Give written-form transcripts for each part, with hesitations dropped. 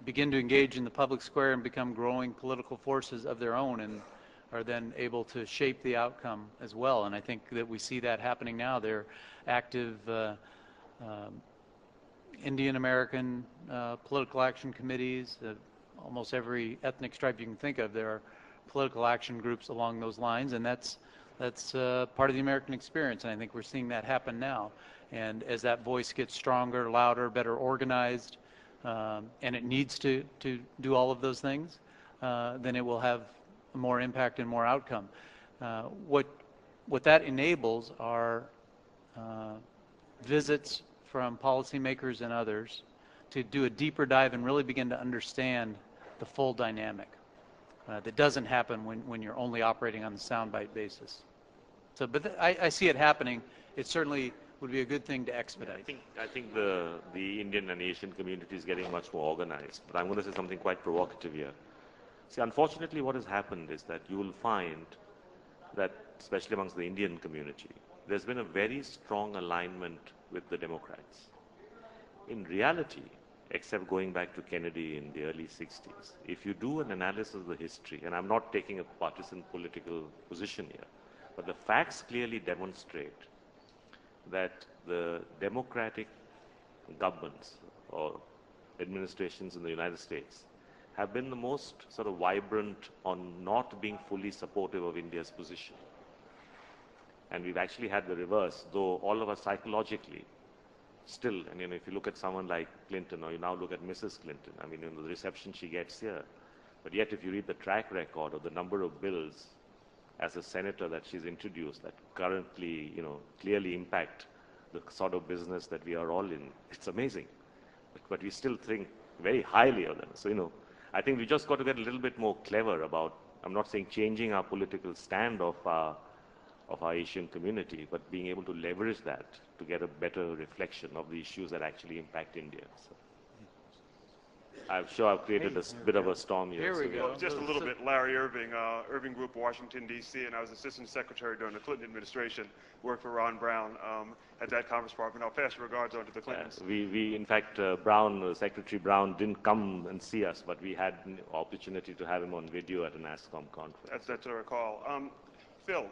begin to engage in the public square and become growing political forces of their own, and are then able to shape the outcome as well. And I think that we see that happening now. They're active Indian American political action committees. Almost every ethnic stripe you can think of, there are political action groups along those lines, and that's part of the American experience, and I think we're seeing that happen now. And as that voice gets stronger, louder, better organized, and it needs to do all of those things, then it will have more impact and more outcome. What that enables are visits from policymakers and others to do a deeper dive and really begin to understand the full dynamic. That doesn't happen when you're only operating on the soundbite basis. So, but I see it happening. It certainly would be a good thing to expedite. I think the Indian and Asian community is getting much more organized. But I'm going to say something quite provocative here. See, unfortunately, what has happened is that you will find that, especially amongst the Indian community, there's been a very strong alignment with the Democrats. In reality, except going back to Kennedy in the early 60s, if you do an analysis of the history, and I'm not taking a partisan political position here, but the facts clearly demonstrate that the democratic governments or administrations in the United States have been the most sort of vibrant on not being fully supportive of India's position. And we've actually had the reverse, though all of us psychologically still, and if you look at someone like Clinton, or you now look at Mrs. Clinton, I mean, the reception she gets here, but yet if you read the track record of the number of bills as a senator that she's introduced that currently, clearly impact the sort of business that we are all in, it's amazing. But we still think very highly of them. So, I think we just got to get a little bit more clever about, I'm not saying changing our political stand of our Asian community, but being able to leverage that to get a better reflection of the issues that actually impact India. So, I'm sure I've created a bit of a storm here. Here we go. Well, just a little bit. Larry Irving, Irving Group, Washington, D.C., and I was Assistant Secretary during the Clinton administration, worked for Ron Brown at that Commerce Department. I'll pass your regards on to the Clintons. We in fact, Secretary Brown didn't come and see us, but we had an opportunity to have him on video at a NASSCOM conference. That's a recall. Phil,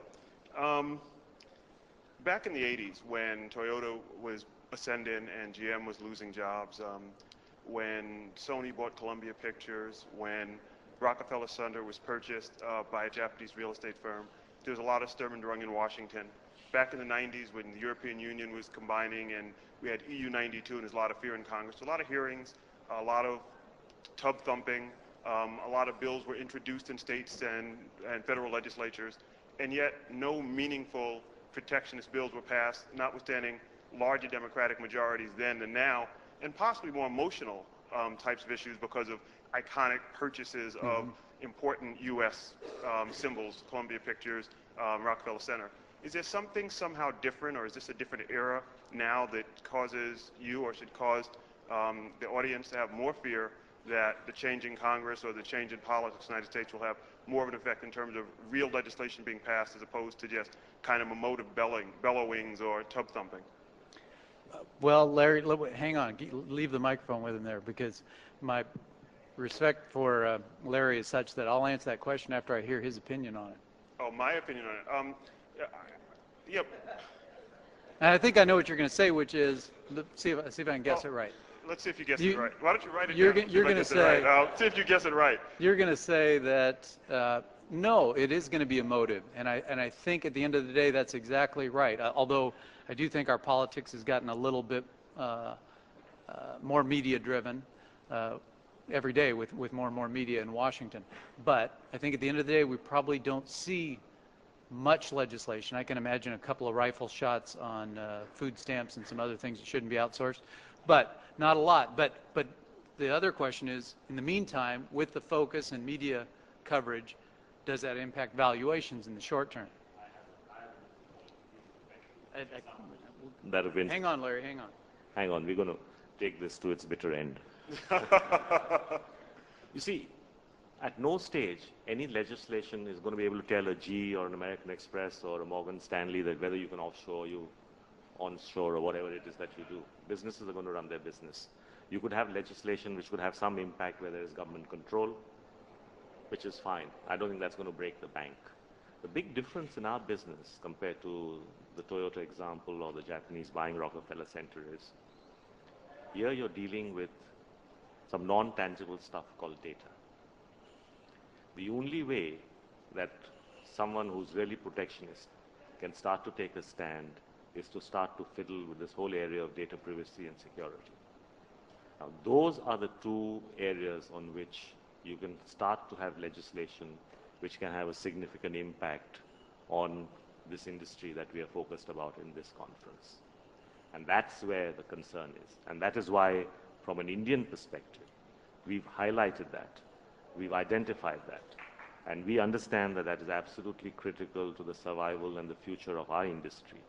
back in the 80s when Toyota was ascending and GM was losing jobs, when Sony bought Columbia Pictures, when Rockefeller Center was purchased by a Japanese real estate firm, there was a lot of sturm and drang in Washington. Back in the 90s when the European Union was combining and we had EU 92 and there's a lot of fear in Congress, a lot of hearings, a lot of tub thumping, a lot of bills were introduced in states and federal legislatures, and yet no meaningful protectionist bills were passed, notwithstanding larger Democratic majorities then and now, and possibly more emotional types of issues because of iconic purchases of important U.S. symbols, Columbia Pictures, Rockefeller Center. Is there something somehow different, or is this a different era now that causes you, or should cause the audience to have more fear that the change in Congress or the change in politics in the United States will have more of an effect in terms of real legislation being passed as opposed to just kind of emotive bellowings or tub thumping? Well, Larry, hang on. Leave the microphone with him there, because my respect for Larry is such that I'll answer that question after I hear his opinion on it. Oh, my opinion on it. Yep. And I think I know what you're going to say, which is, see if I can guess it right. Let's see if you guess it right. Why don't you write it You're down? You're going to say. See if you guess it right. You're going to say that no, it is going to be emotive, and I think at the end of the day that's exactly right. Although I do think our politics has gotten a little bit more media-driven every day with more and more media in Washington. But I think at the end of the day we probably don't see much legislation. I can imagine a couple of rifle shots on food stamps and some other things that shouldn't be outsourced, but not a lot. But the other question is, in the meantime, with the focus and media coverage, does that impact valuations in the short term? Hang on, Larry, hang on. Hang on, we're going to take this to its bitter end. You see, at no stage, any legislation is going to be able to tell a GE or an American Express or a Morgan Stanley that whether you can offshore, you onshore, or whatever it is that you do. Businesses are going to run their business. You could have legislation which could have some impact where there is government control, which is fine. I don't think that's going to break the bank. The big difference in our business compared to the Toyota example or the Japanese buying Rockefeller Center is here you're dealing with some non-tangible stuff called data. The only way that someone who's really protectionist can start to take a stand is to start to fiddle with this whole area of data privacy and security. Now, those are the two areas on which you can start to have legislation which can have a significant impact on this industry that we are focused about in this conference. And that's where the concern is. And that is why, from an Indian perspective, we've highlighted that, we've identified that, and we understand that that is absolutely critical to the survival and the future of our industry,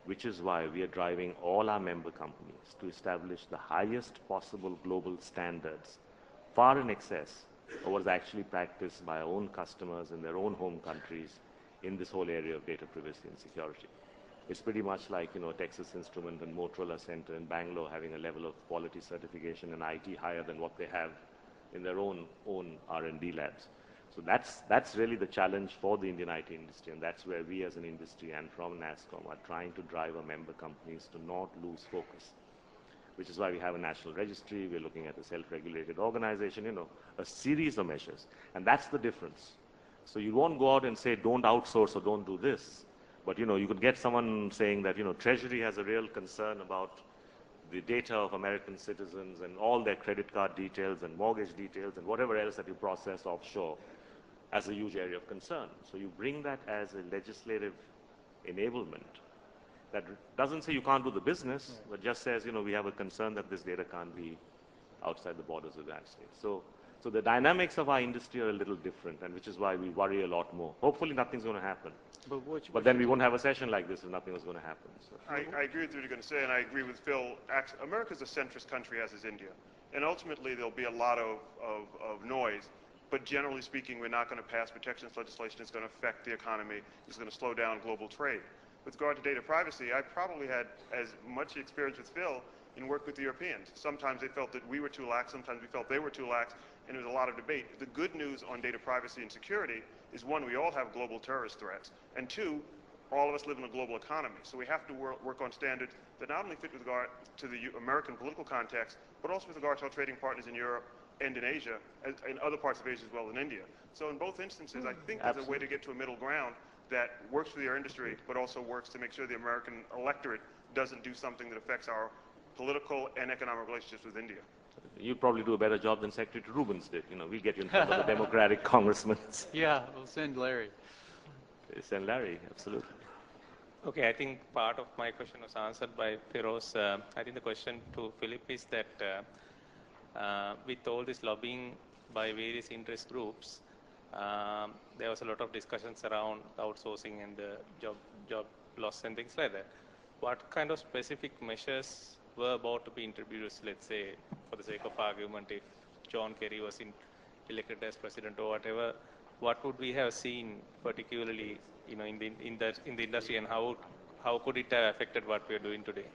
which is why we are driving all our member companies to establish the highest possible global standards, far in excess of what is actually practiced by our own customers in their own home countries in this whole area of data privacy and security. It's pretty much like, Texas Instrument and Motorola Center in Bangalore having a level of quality certification and IT higher than what they have in their own R&D labs. So that's really the challenge for the Indian IT industry, and that's where we as an industry and from NASSCOM are trying to drive our member companies to not lose focus, which is why we have a national registry. We're looking at a self-regulated organization, a series of measures, and that's the difference. So you won't go out and say, don't outsource or don't do this. But, you could get someone saying that, Treasury has a real concern about the data of American citizens and all their credit card details and mortgage details and whatever else that you process offshore as a huge area of concern. So you bring that as a legislative enablement that doesn't say you can't do the business, but just says, we have a concern that this data can't be outside the borders of the United States. So the dynamics of our industry are a little different, and which is why we worry a lot more. Hopefully nothing's going to happen. But then we won't have a session like this if nothing was going to happen. So. I agree with what you're going to say, and I agree with Phil. America's a centrist country, as is India. And ultimately, there'll be a lot of noise. But generally speaking, we're not going to pass protectionist legislation. It's going to affect the economy. It's going to slow down global trade. With regard to data privacy, I probably had as much experience with Phil in work with the Europeans. Sometimes they felt that we were too lax. Sometimes we felt they were too lax. And there was a lot of debate. The good news on data privacy and security is, one, we all have global terrorist threats. And two, all of us live in a global economy. So we have to work on standards that not only fit with regard to the American political context, but also with regard to our trading partners in Europe and in Asia, and in other parts of Asia as well, in India. So in both instances, I think there's a way to get to a middle ground that works for our industry, but also works to make sure the American electorate doesn't do something that affects our political and economic relationships with India. You'd probably do a better job than Secretary Rubens did. We'll get you in front of the Democratic congressmen. Yeah, we'll send Larry. Send Larry, absolutely. Okay, I think part of my question was answered by Feroz. I think the question to Philip is that with all this lobbying by various interest groups, there was a lot of discussions around outsourcing and the job loss and things like that. What kind of specific measures were about to be introduced, let's say, for the sake of argument, if John Kerry was elected as president or whatever, what would we have seen particularly, in the industry, and how could it have affected what we are doing today?